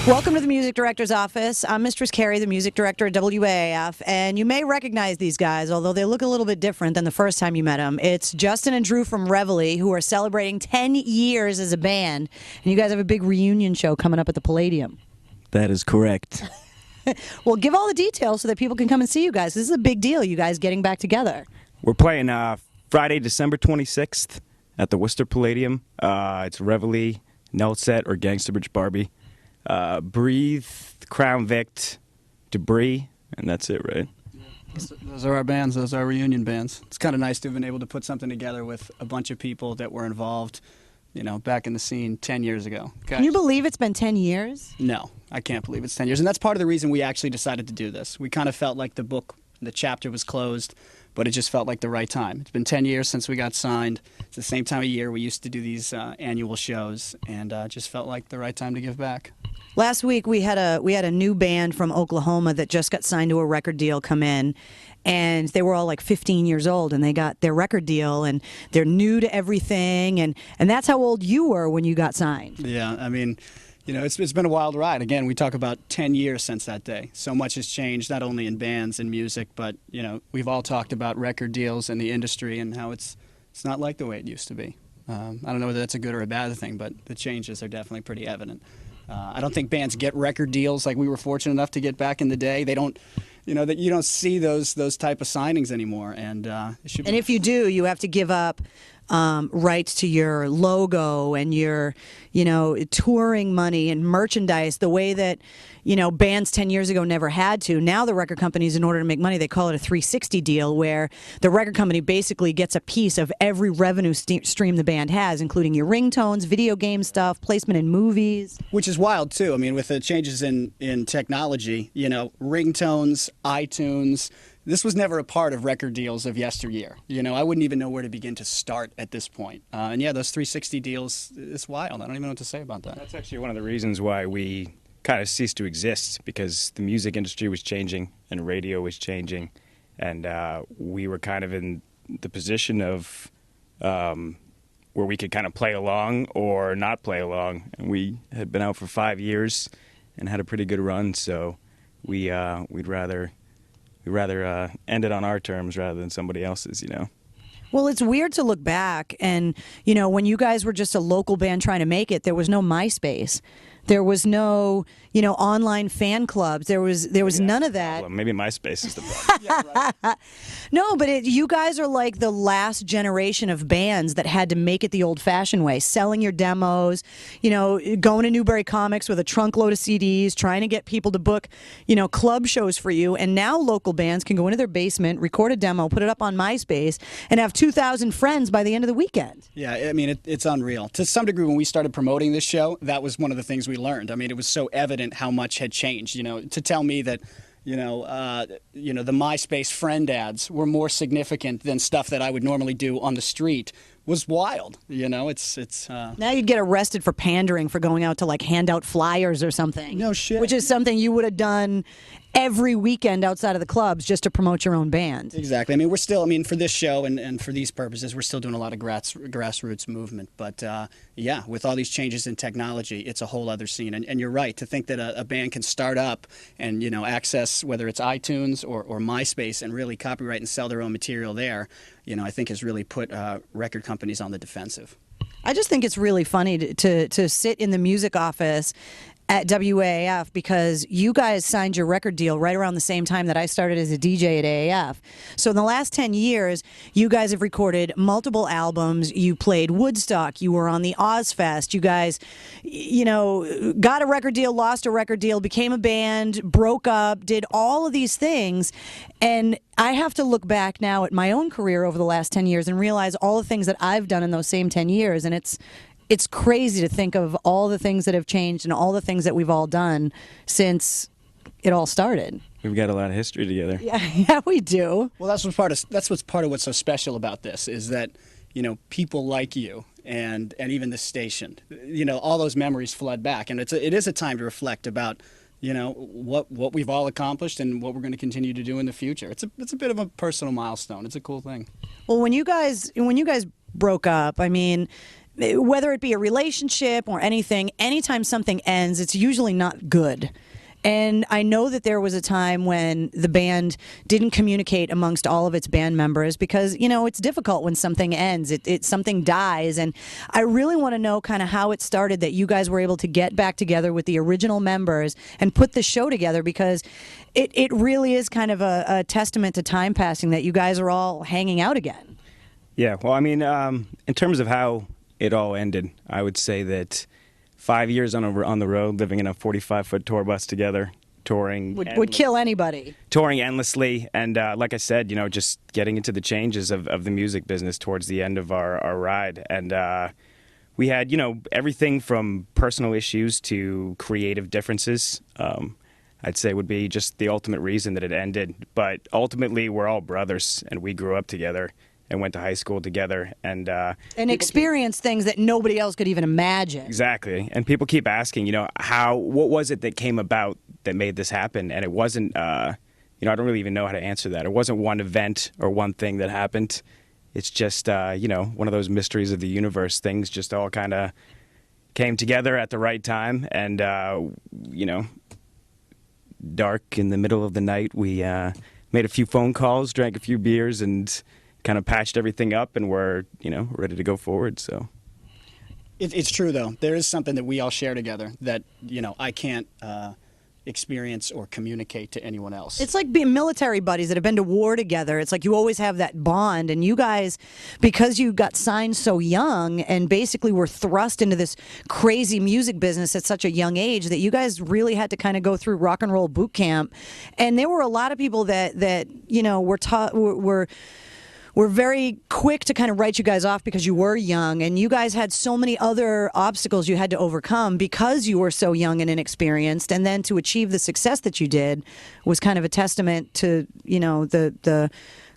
Welcome to the Music Director's Office. I'm Mistress Carrie, the Music Director at WAAF, and you may recognize these guys, although they look a little bit different than the first time you met them. It's Justin and Drew from Reveille, who are celebrating 10 years as a band, and you guys have a big reunion show coming up at the Palladium. That is correct. Well, give all the details so that people can come and see you guys. This is a big deal, you guys getting back together. We're playing Friday, December 26th at the Worcester Palladium. It's Reveille, Nelset, or Gangsta Bitch Barbie. Breathe, Crown Vict, Debris, and that's it, right? Those are our bands. Those are our reunion bands. It's kind of nice to have been able to put something together with a bunch of people that were involved, you know, back in the scene 10 years ago. Can you believe it's been 10 years? No, I can't believe it's 10 years. And that's part of the reason we actually decided to do this. We kind of felt like the chapter was closed, but it just felt like the right time. It's been 10 years since we got signed. It's the same time of year we used to do these annual shows, and just felt like the right time to give back. Last week we had a new band from Oklahoma that just got signed to a record deal come in, and they were all like 15 years old, and they got their record deal, and they're new to everything, and that's how old you were when you got signed. Yeah, I mean, you know, it's been a wild ride. Again, we talk about 10 years since that day. So much has changed, not only in bands and music, but, you know, we've all talked about record deals and the industry and how it's not like the way it used to be. I don't know whether that's a good or a bad thing, but the changes are definitely pretty evident. I don't think bands get record deals like we were fortunate enough to get back in the day. They don't, you know, that you don't see those type of signings anymore. And it should be. And if you do, you have to give up rights to your logo and your, you know, touring money and merchandise the way that, you know, bands 10 years ago never had to. Now the record companies, in order to make money, they call it a 360 deal, where the record company basically gets a piece of every revenue stream the band has, including your ringtones, video game stuff, placement in movies. Which is wild, too. I mean, with the changes in technology, you know, ringtones, iTunes, this was never a part of record deals of yesteryear. You know, I wouldn't even know where to begin to start at this point. And yeah, those 360 deals, it's wild. I don't even know what to say about that. That's actually one of the reasons why we kind of ceased to exist, because the music industry was changing and radio was changing, and we were kind of in the position of where we could kind of play along or not play along. And we had been out for 5 years and had a pretty good run, so we'd rather end it on our terms rather than somebody else's, you know. Well, it's weird to look back and, you know, when you guys were just a local band trying to make it, there was no MySpace. There was no, you know, online fan clubs. There was none of that. Well, maybe MySpace is the problem. Yeah, right. No, but you guys are like the last generation of bands that had to make it the old-fashioned way, selling your demos, you know, going to Newbury Comics with a trunk load of CDs, trying to get people to book, you know, club shows for you. And now local bands can go into their basement, record a demo, put it up on MySpace, and have 2,000 friends by the end of the weekend. Yeah, I mean, it's unreal. To some degree, when we started promoting this show, that was one of the things we learned. I mean, it was so evident how much had changed. You know, to tell me that, the MySpace friend ads were more significant than stuff that I would normally do on the street was wild. You know, it's. Now you'd get arrested for pandering for going out to like hand out flyers or something. No shit. Which is something you would have done every weekend outside of the clubs just to promote your own band. Exactly. I mean, we're still, for this show and for these purposes, we're still doing a lot of grassroots movement. But, yeah, with all these changes in technology, it's a whole other scene. And you're right, to think that a band can start up and, you know, access whether it's iTunes or MySpace and really copyright and sell their own material there, you know, I think has really put record companies on the defensive. I just think it's really funny to sit in the music office at WAAF because you guys signed your record deal right around the same time that I started as a DJ at AAF. So in the last 10 years, you guys have recorded multiple albums. You played Woodstock. You were on the Ozfest. You guys, you know, got a record deal, lost a record deal, became a band, broke up, did all of these things. And I have to look back now at my own career over the last 10 years and realize all the things that I've done in those same 10 years. And it's crazy to think of all the things that have changed and all the things that we've all done since it all started. We've got a lot of history together. Yeah, we do. Well, that's what's part of what's so special about this is that, you know, people like you and even the station, you know, all those memories flood back, and it is a time to reflect about, you know, what we've all accomplished and what we're going to continue to do in the future. It's a bit of a personal milestone. It's a cool thing. Well, when you guys broke up, I mean, whether it be a relationship or anything, anytime something ends, it's usually not good. And I know that there was a time when the band didn't communicate amongst all of its band members because, it's difficult when something ends, something dies. And I really want to know kind of how it started that you guys were able to get back together with the original members and put the show together, because it really is kind of a testament to time passing that you guys are all hanging out again. Yeah, well, I mean, in terms of how it all ended, I would say that 5 years on the road, living in a 45-foot tour bus together, touring would kill anybody. Touring endlessly, and like I said, just getting into the changes of the music business towards the end of our ride, and we had everything from personal issues to creative differences. I'd say would be just the ultimate reason that it ended. But ultimately, we're all brothers, and we grew up together and went to high school together, and experienced things that nobody else could even imagine. Exactly. And people keep asking, what was it that came about that made this happen? And it wasn't, I don't really even know how to answer that. It wasn't one event or one thing that happened. It's just, one of those mysteries of the universe. Things just all kind of came together at the right time, and, dark in the middle of the night, we made a few phone calls, drank a few beers, and kind of patched everything up, and we're ready to go forward. So it's true, though. There is something that we all share together that I can't experience or communicate to anyone else. It's like being military buddies that have been to war together. It's like you always have that bond, and you guys, because you got signed so young and basically were thrust into this crazy music business at such a young age, that you guys really had to kind of go through rock and roll boot camp. And there were a lot of people that were very quick to kind of write you guys off because you were young, and you guys had so many other obstacles you had to overcome because you were so young and inexperienced. And then to achieve the success that you did was kind of a testament to, the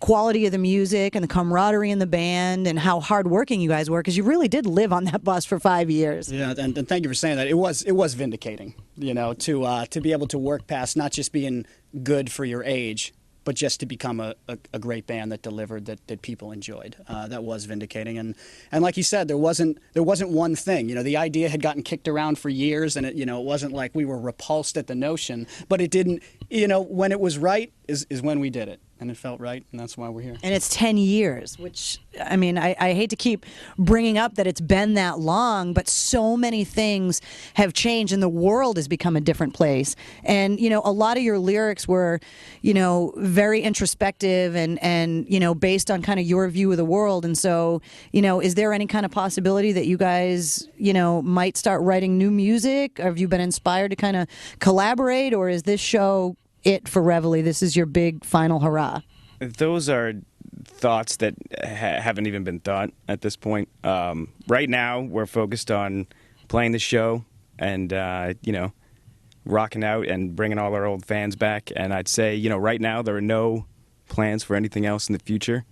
quality of the music and the camaraderie in the band and how hardworking you guys were, because you really did live on that bus for 5 years. Yeah, and thank you for saying that. It was vindicating, to be able to work past not just being good for your age, but just to become a great band that delivered, that people enjoyed. That was vindicating. And like you said, there wasn't one thing. The idea had gotten kicked around for years, and it wasn't like we were repulsed at the notion, but it didn't, when it was right is when we did it. And it felt right, and that's why we're here. And it's 10 years, which, I mean, I hate to keep bringing up that it's been that long, but so many things have changed, and the world has become a different place. And, a lot of your lyrics were, very introspective and based on kind of your view of the world. And so, is there any kind of possibility that you guys, might start writing new music? Have you been inspired to kind of collaborate, or is this show it for Reveille? This is your big final hurrah? Those are thoughts that haven't even been thought at this point. Right now, we're focused on playing the show and, rocking out and bringing all our old fans back. And I'd say, right now, there are no plans for anything else in the future.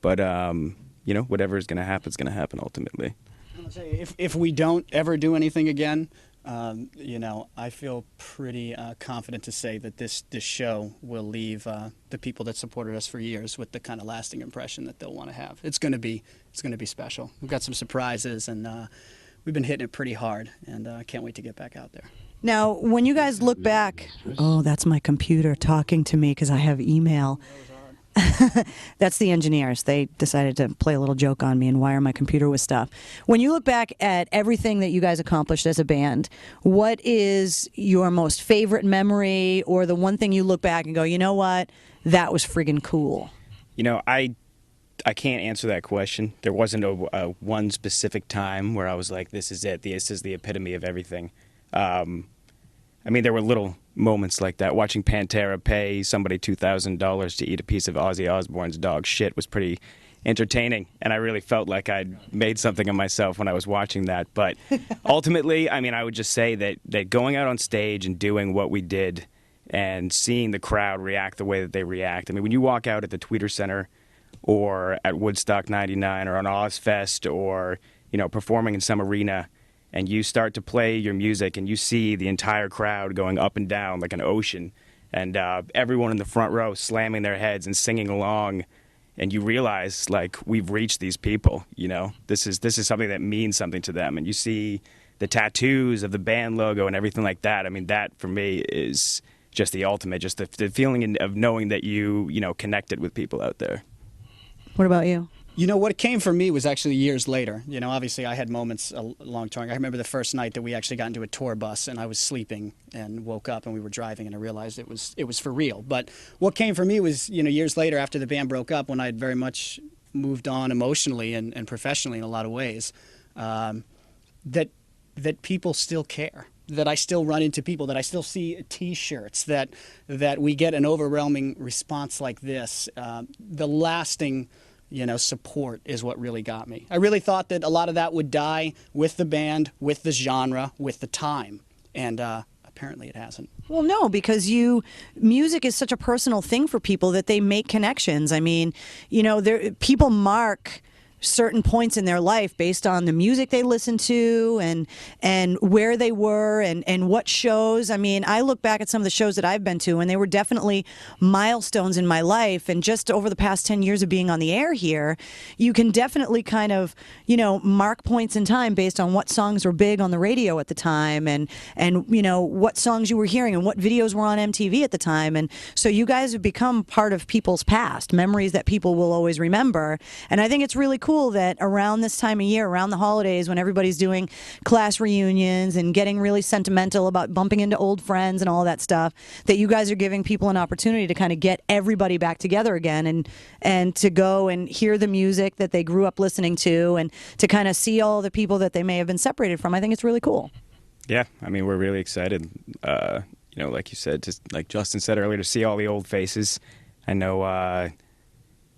But, whatever is going to happen ultimately. I'll say, if we don't ever do anything again, I feel pretty confident to say that this show will leave the people that supported us for years with the kind of lasting impression that they'll want to have. It's going to be special. We've got some surprises, and we've been hitting it pretty hard, and I can't wait to get back out there. Now, when you guys look back, oh, that's my computer talking to me because I have email. That's the engineers. They decided to play a little joke on me and wire my computer with stuff. When you look back at everything that you guys accomplished as a band, what is your most favorite memory, or the one thing you look back and go, you know what, that was friggin' cool? I can't answer that question. There wasn't a one specific time where I was like, this is it. This is the epitome of everything. There were little moments like that. Watching Pantera pay somebody $2,000 to eat a piece of Ozzy Osbourne's dog shit was pretty entertaining, and I really felt like I'd made something of myself when I was watching that. But ultimately, I would just say that going out on stage and doing what we did and seeing the crowd react the way that they react. When you walk out at the Tweeter Center or at Woodstock 99 or on Ozfest or, performing in some arena, and you start to play your music and you see the entire crowd going up and down like an ocean, and everyone in the front row slamming their heads and singing along, and you realize like we've reached these people. You know, this is something that means something to them, and you see the tattoos of the band logo and everything like that. I mean, that for me is just the ultimate, just the feeling of knowing that you know, connected with people out there. What about you? You know, what came for me was actually years later. You know, obviously I had moments along touring. I remember the first night that we actually got into a tour bus and I was sleeping and woke up and we were driving and I realized it was for real. But what came for me was, you know, years later after the band broke up, when I had very much moved on emotionally and professionally in a lot of ways, that people still care. That I still run into people, that I still see T-shirts, that we get an overwhelming response like this. The lasting, you know, support is what really got me. I really thought that a lot of that would die with the band, with the genre, with the time, and apparently it hasn't. Well, no, because music is such a personal thing for people that they make connections. I mean, you know, people mark certain points in their life based on the music they listened to and where they were and what shows. I mean, I look back at some of the shows that I've been to and they were definitely milestones in my life. And just over the past 10 years of being on the air here, you can definitely kind of, you know, mark points in time based on what songs were big on the radio at the time and you know, what songs you were hearing and what videos were on MTV at the time. And so you guys have become part of people's past, memories that people will always remember. And I think it's really cool that around this time of year, around the holidays, when everybody's doing class reunions and getting really sentimental about bumping into old friends and all that stuff, that you guys are giving people an opportunity to kind of get everybody back together again and to go and hear the music that they grew up listening to and to kind of see all the people that they may have been separated from. I think it's really cool. Yeah, I mean, we're really excited, you know, like you said, just like Justin said earlier, to see all the old faces. I know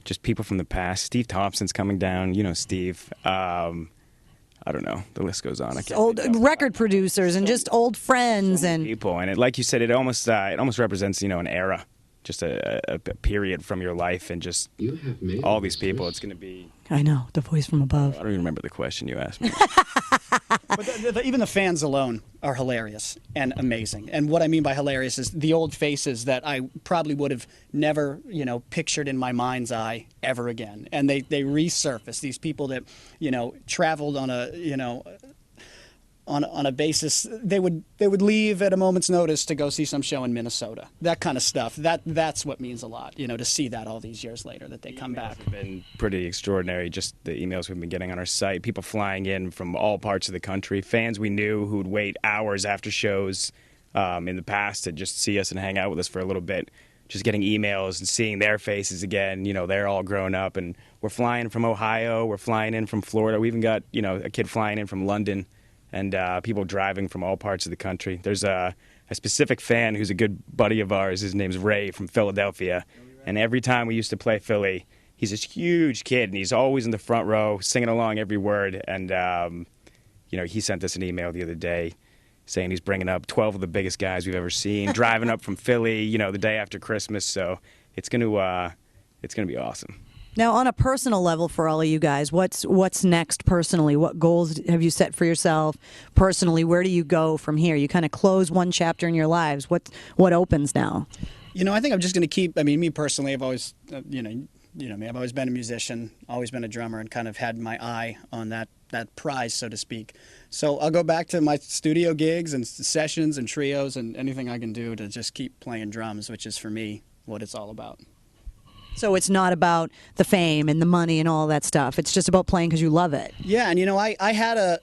just people from the past. Steve Thompson's coming down. You know, Steve. I don't know. The list goes on. I can't Old record producers and just old friends and people. And like you said, it almost represents, you know, an era, just a period from your life, and just all these people. It's going to be. I know, the voice from above. I don't even remember the question you asked me. But even the fans alone are hilarious and amazing. And what I mean by hilarious is the old faces that I probably would have never, you know, pictured in my mind's eye ever again. And they resurface, these people that, you know, traveled on a, you know, on a basis, they would leave at a moment's notice to go see some show in Minnesota. That kind of stuff. That's what means a lot, you know, to see that all these years later, that they come back. It's been pretty extraordinary, just the emails we've been getting on our site. People flying in from all parts of the country. Fans we knew who would wait hours after shows in the past to just see us and hang out with us for a little bit. Just getting emails and seeing their faces again. You know, they're all grown up, and we're flying from Ohio. We're flying in from Florida. We even got, you know, a kid flying in from London. And people driving from all parts of the country. There's a specific fan who's a good buddy of ours. His name's Ray from Philadelphia. And every time we used to play Philly, he's this huge kid, and he's always in the front row, singing along every word. And, you know, he sent us an email the other day saying he's bringing up 12 of the biggest guys we've ever seen, driving up from Philly, you know, the day after Christmas. So it's going to be awesome. Now, on a personal level for all of you guys, what's next personally? What goals have you set for yourself personally? Where do you go from here? You kind of close one chapter in your lives. What opens now? You know, I think I'm just going to keep. I mean, me personally, I've always, you know me. I've always been a musician, always been a drummer, and kind of had my eye on that prize, so to speak. So I'll go back to my studio gigs and sessions and trios and anything I can do to just keep playing drums, which is for me what it's all about. So it's not about the fame and the money and all that stuff. It's just about playing because you love it. Yeah, and you know, I had a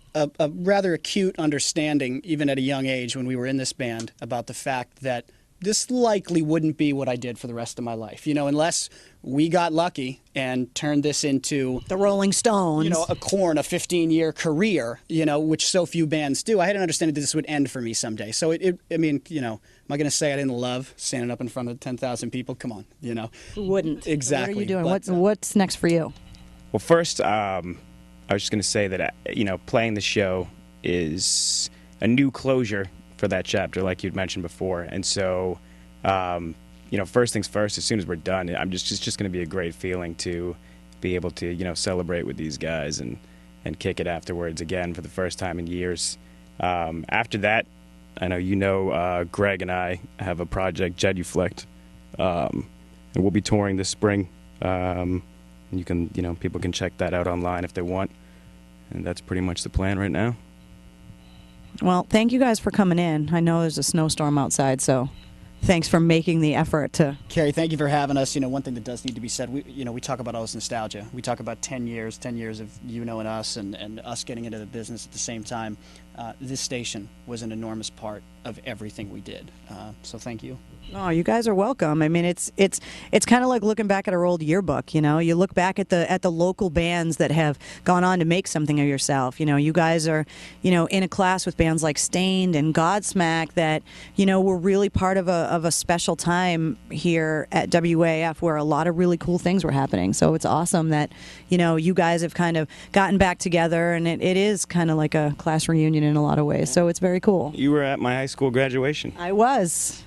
rather acute understanding, even at a young age when we were in this band, about the fact that this likely wouldn't be what I did for the rest of my life. You know, unless we got lucky and turned this into the Rolling Stones, you know, a 15-year career, you know, which so few bands do. I had an understanding that this would end for me someday. So I mean, you know, am I going to say I didn't love standing up in front of 10,000 people? Come on, you know. Who wouldn't? Exactly. What are you doing? But, what's next for you? Well, first, I was just going to say that, you know, playing the show is a new closure for that chapter, like you'd mentioned before. And so, you know, first things first, as soon as we're done, it's just going to be a great feeling to be able to, you know, celebrate with these guys and kick it afterwards again for the first time in years. After that, I know you know Greg and I have a project, Genuflect, and we'll be touring this spring You can, people can check that out online if they want. And that's pretty much the plan right now. Well, thank you guys for coming in. I know there's a snowstorm outside, so thanks for making the effort to. Carrie, thank you for having us. One thing that does need to be said, we talk about all this nostalgia. We talk about 10 years of you knowing us and us getting into the business at the same time. This station was an enormous part of everything we did. So thank you. Oh, you guys are welcome. I mean, it's kind of like looking back at our old yearbook. You look back at the local bands that have gone on to make something of yourself. You guys are, in a class with bands like Stained and Godsmack that, were really part of a special time here at WAAF where a lot of really cool things were happening. So it's awesome that, you guys have kind of gotten back together, and it is kind of like a class reunion in a lot of ways. So it's very cool. You were at my high school graduation. I was.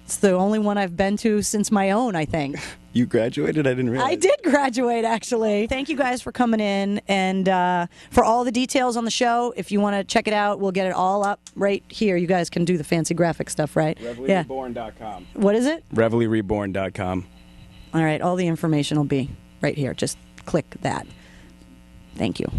It's the only one I've been to since my own, I think. You graduated? I didn't realize. I did graduate, actually. Thank you guys for coming in. And for all the details on the show, if you want to check it out, we'll get it all up right here. You guys can do the fancy graphic stuff, right? ReveilleReborn.com. What is it? ReveilleReborn.com. All right, all the information will be right here. Just click that. Thank you.